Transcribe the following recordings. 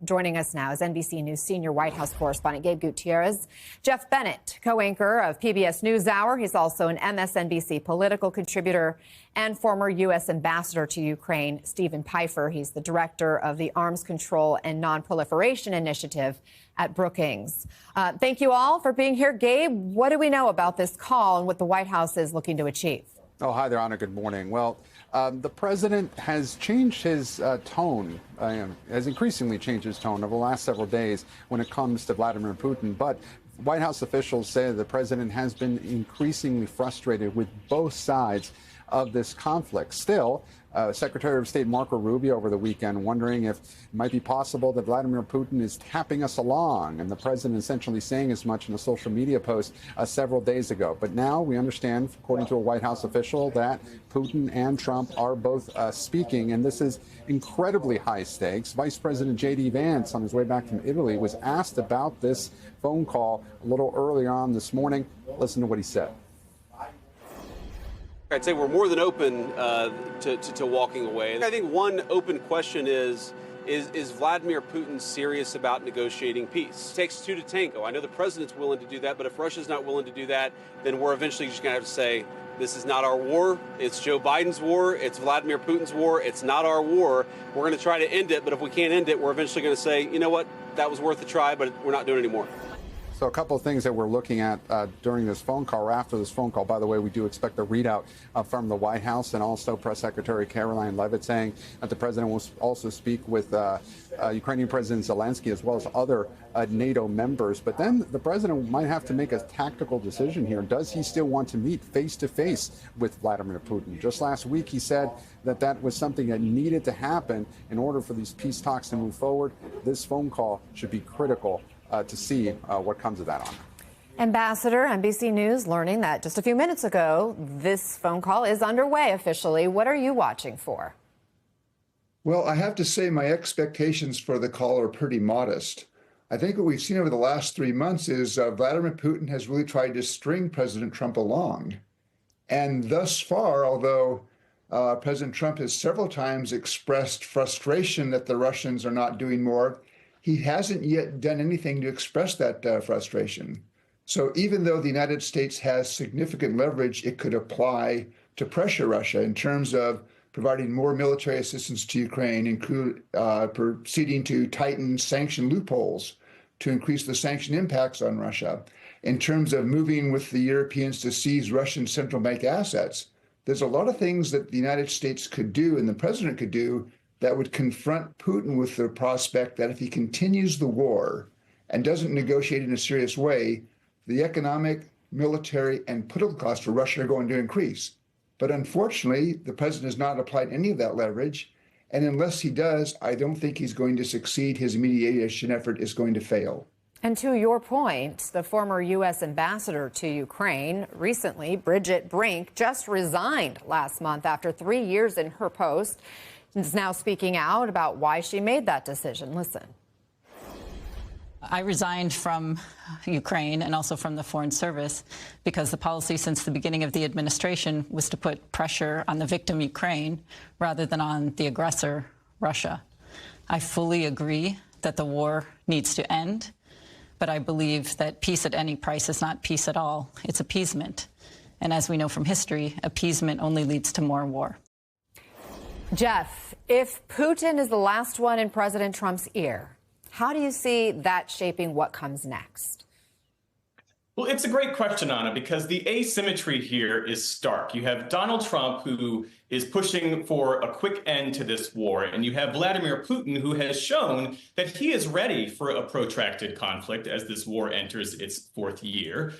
Joining us now is NBC News senior White House correspondent Gabe Gutierrez. Jeff Bennett, co-anchor of PBS NewsHour. He's also an MSNBC political contributor, and former U.S. ambassador to Ukraine, Stephen Pifer. He's the director of the Arms Control and Non-Proliferation Initiative at Brookings. Thank you all for being here. Gabe, what do we know about this call and what the White House is looking to achieve? Oh, hi there, Anna. Good morning. Well, the president has changed his tone, has increasingly changed his tone over the last several days when it comes to Vladimir Putin. But White House officials say the president has been increasingly frustrated with both sides of this conflict. Still, Secretary of State Marco Rubio over the weekend wondering if it might be possible that Vladimir Putin is tapping us along, and the president essentially saying as much in a social media post several days ago. But now we understand, according to a White House official, that Putin and Trump are both speaking, and this is incredibly high stakes. Vice President J.D. Vance, on his way back from Italy, was asked about this phone call a little earlier on this morning. Listen to what he said. I'd say we're more than open to walking away. I think one open question is Vladimir Putin serious about negotiating peace? It takes two to tango. I know the president's willing to do that, but if Russia's not willing to do that, then we're eventually just going to have to say, this is not our war. It's Joe Biden's war. It's Vladimir Putin's war. It's not our war. We're going to try to end it, but if we can't end it, we're eventually going to say, you know what, that was worth a try, but we're not doing it anymore. So a couple of things that we're looking at during this phone call, or after this phone call. By the way, we do expect a readout from the White House, and also Press Secretary Caroline Leavitt saying that the president will also speak with Ukrainian President Zelensky as well as other NATO members. But then the president might have to make a tactical decision here. Does he still want to meet face-to-face with Vladimir Putin? Just last week, he said that that was something that needed to happen in order for these peace talks to move forward. This phone call should be critical to see what comes of that on. Ambassador, NBC News learning that just a few minutes ago, this phone call is underway officially. What are you watching for? Well, I have to say my expectations for the call are pretty modest. I think what we've seen over the last 3 months is Vladimir Putin has really tried to string President Trump along. And thus far, although President Trump has several times expressed frustration that the Russians are not doing more, he hasn't yet done anything to express that frustration. So even though the United States has significant leverage it could apply to pressure Russia in terms of providing more military assistance to Ukraine, proceeding to tighten sanction loopholes to increase the sanction impacts on Russia, in terms of moving with the Europeans to seize Russian central bank assets, there's a lot of things that the United States could do and the president could do that would confront Putin with the prospect that if he continues the war and doesn't negotiate in a serious way, the economic, military, and political costs for Russia are going to increase. But unfortunately, the president has not applied any of that leverage. And unless he does, I don't think he's going to succeed. His mediation effort is going to fail. And to your point, the former U.S. ambassador to Ukraine recently, Bridget Brink, just resigned last month after 3 years in her post. Is now speaking out about why she made that decision. Listen. I resigned from Ukraine and also from the Foreign Service because the policy since the beginning of the administration was to put pressure on the victim Ukraine rather than on the aggressor Russia. I fully agree that the war needs to end, but I believe that peace at any price is not peace at all. It's appeasement. And as we know from history, appeasement only leads to more war. Jeff, if Putin is the last one in President Trump's ear, how do you see that shaping what comes next? Well, it's a great question, Anna, because the asymmetry here is stark. You have Donald Trump, who is pushing for a quick end to this war, and you have Vladimir Putin, who has shown that he is ready for a protracted conflict as this war enters its fourth year.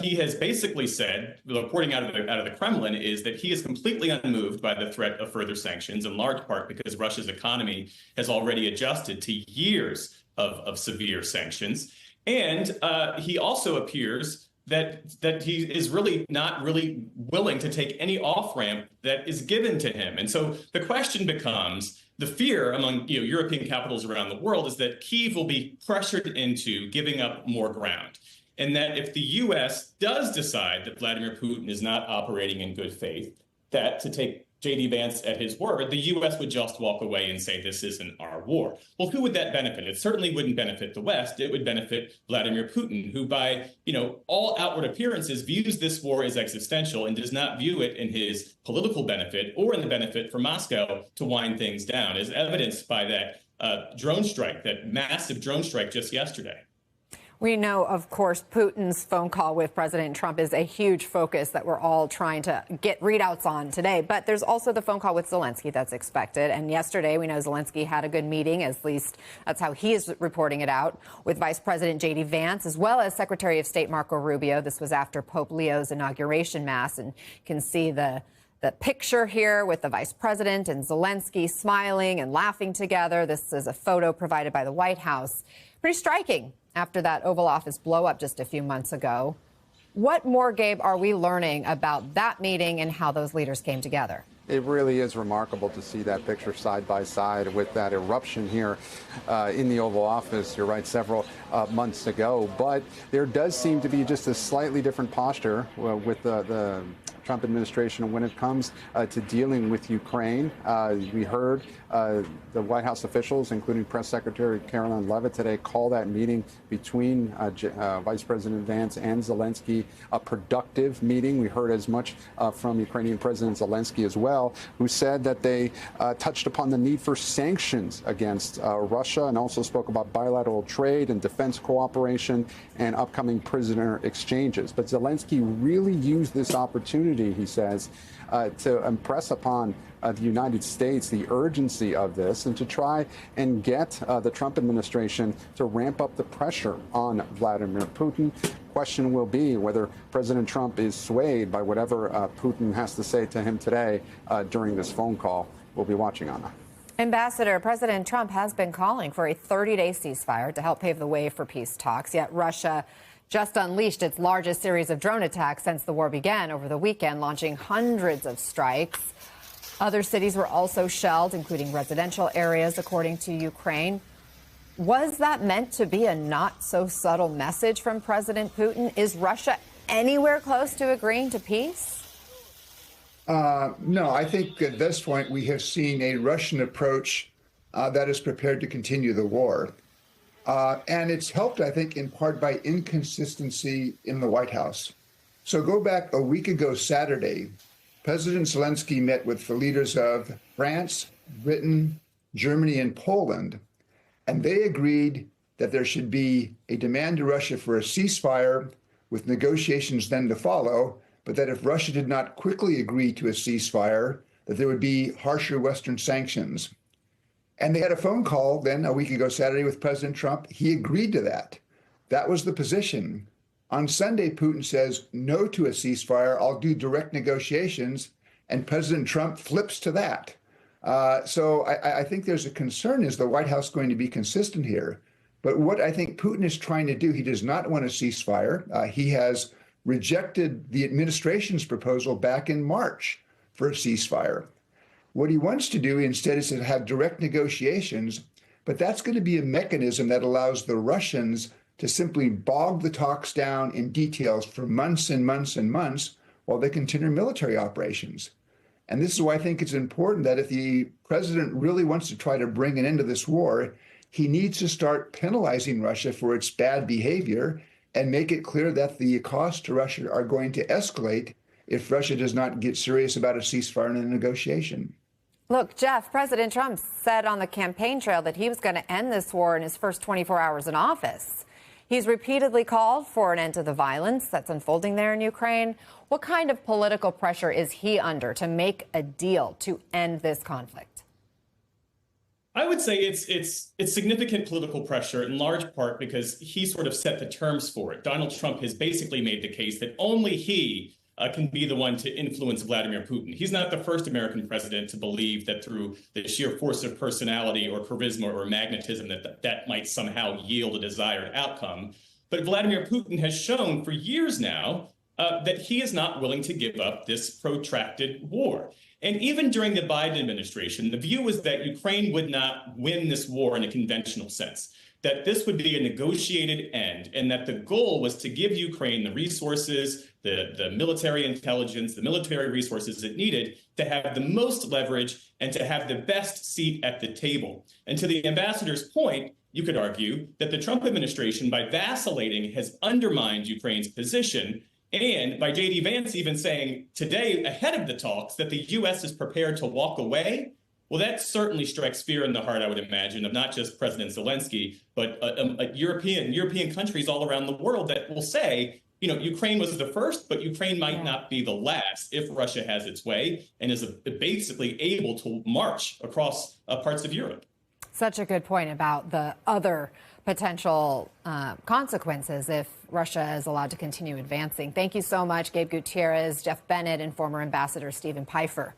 He has basically said, reporting out of the Kremlin, is that he is completely unmoved by the threat of further sanctions, in large part because Russia's economy has already adjusted to years of severe sanctions. And he also appears that he is not really willing to take any off-ramp that is given to him. And so the question becomes, the fear among European capitals around the world is that Kyiv will be pressured into giving up more ground. And that if the U.S. does decide that Vladimir Putin is not operating in good faith, that to take J.D. Vance at his word, the U.S. would just walk away and say this isn't our war. Well, who would that benefit? It certainly wouldn't benefit the West. It would benefit Vladimir Putin, who by, all outward appearances views this war as existential and does not view it in his political benefit or in the benefit for Moscow to wind things down, as evidenced by that drone strike, that massive drone strike just yesterday. We know, of course, Putin's phone call with President Trump is a huge focus that we're all trying to get readouts on today. But there's also the phone call with Zelensky that's expected. And yesterday, we know Zelensky had a good meeting, at least that's how he is reporting it out, with Vice President J.D. Vance, as well as Secretary of State Marco Rubio. This was after Pope Leo's inauguration mass. And you can see the picture here with the vice president and Zelensky smiling and laughing together. This is a photo provided by the White House. Pretty striking after that Oval Office blow up just a few months ago. What more, Gabe, are we learning about that meeting and how those leaders came together? It really is remarkable to see that picture side by side with that eruption here in the Oval Office, you're right, several months ago. But there does seem to be just a slightly different posture with the Trump administration when it comes to dealing with Ukraine. We heard the White House officials, including Press Secretary Karoline Leavitt today, call that meeting between Vice President Vance and Zelensky a productive meeting. We heard as much from Ukrainian President Zelensky as well, who said that they touched upon the need for sanctions against Russia and also spoke about bilateral trade and defense cooperation and upcoming prisoner exchanges. But Zelensky really used this opportunity, he says, to impress upon the United States the urgency of this and to try and get the Trump administration to ramp up the pressure on Vladimir Putin. Question will be whether President Trump is swayed by whatever Putin has to say to him today during this phone call. We'll be watching on that. Ambassador, President Trump has been calling for a 30-day ceasefire to help pave the way for peace talks, yet Russia just unleashed its largest series of drone attacks since the war began over the weekend, launching hundreds of strikes. Other cities were also shelled, including residential areas, according to Ukraine. Was that meant to be a not-so-subtle message from President Putin? Is Russia anywhere close to agreeing to peace? No, I think at this point we have seen a Russian approach that is prepared to continue the war. And it's helped, I think, in part by inconsistency in the White House. So go back a week ago Saturday, President Zelensky met with the leaders of France, Britain, Germany, and Poland, and they agreed that there should be a demand to Russia for a ceasefire with negotiations then to follow, but that if Russia did not quickly agree to a ceasefire, that there would be harsher Western sanctions. And they had a phone call then a week ago Saturday with President Trump. He agreed to that. That was the position. On Sunday, Putin says no to a ceasefire. I'll do direct negotiations. And President Trump flips to that. So I think there's a concern, is the White House going to be consistent here? But what I think Putin is trying to do, he does not want a ceasefire. He has rejected the administration's proposal back in March for a ceasefire. What he wants to do instead is to have direct negotiations, but that's going to be a mechanism that allows the Russians to simply bog the talks down in details for months and months and months while they continue military operations. And this is why I think it's important that if the president really wants to try to bring an end to this war, he needs to start penalizing Russia for its bad behavior and make it clear that the costs to Russia are going to escalate if Russia does not get serious about a ceasefire and a negotiation. Look, Jeff, President Trump said on the campaign trail that he was going to end this war in his first 24 hours in office. He's repeatedly called for an end to the violence that's unfolding there in Ukraine. What kind of political pressure is he under to make a deal to end this conflict? I would say it's significant political pressure, in large part because he sort of set the terms for it. Donald Trump has basically made the case that only he can be the one to influence Vladimir Putin. He's not the first American president to believe that through the sheer force of personality or charisma or magnetism that might somehow yield a desired outcome. But Vladimir Putin has shown for years now that he is not willing to give up this protracted war. And even during the Biden administration, the view was that Ukraine would not win this war in a conventional sense, that this would be a negotiated end and that the goal was to give Ukraine the resources, the military intelligence, the military resources it needed to have the most leverage and to have the best seat at the table. And to the ambassador's point, you could argue that the Trump administration, by vacillating, has undermined Ukraine's position. And by J.D. Vance even saying today, ahead of the talks, that the U.S. is prepared to walk away. Well, that certainly strikes fear in the heart, I would imagine, of not just President Zelensky, but European countries all around the world that will say, you know, Ukraine was the first, but Ukraine might not be the last if Russia has its way and is basically able to march across parts of Europe. Such a good point about the other potential consequences if Russia is allowed to continue advancing. Thank you so much, Gabe Gutierrez, Jeff Bennett, and former Ambassador Stephen Pifer.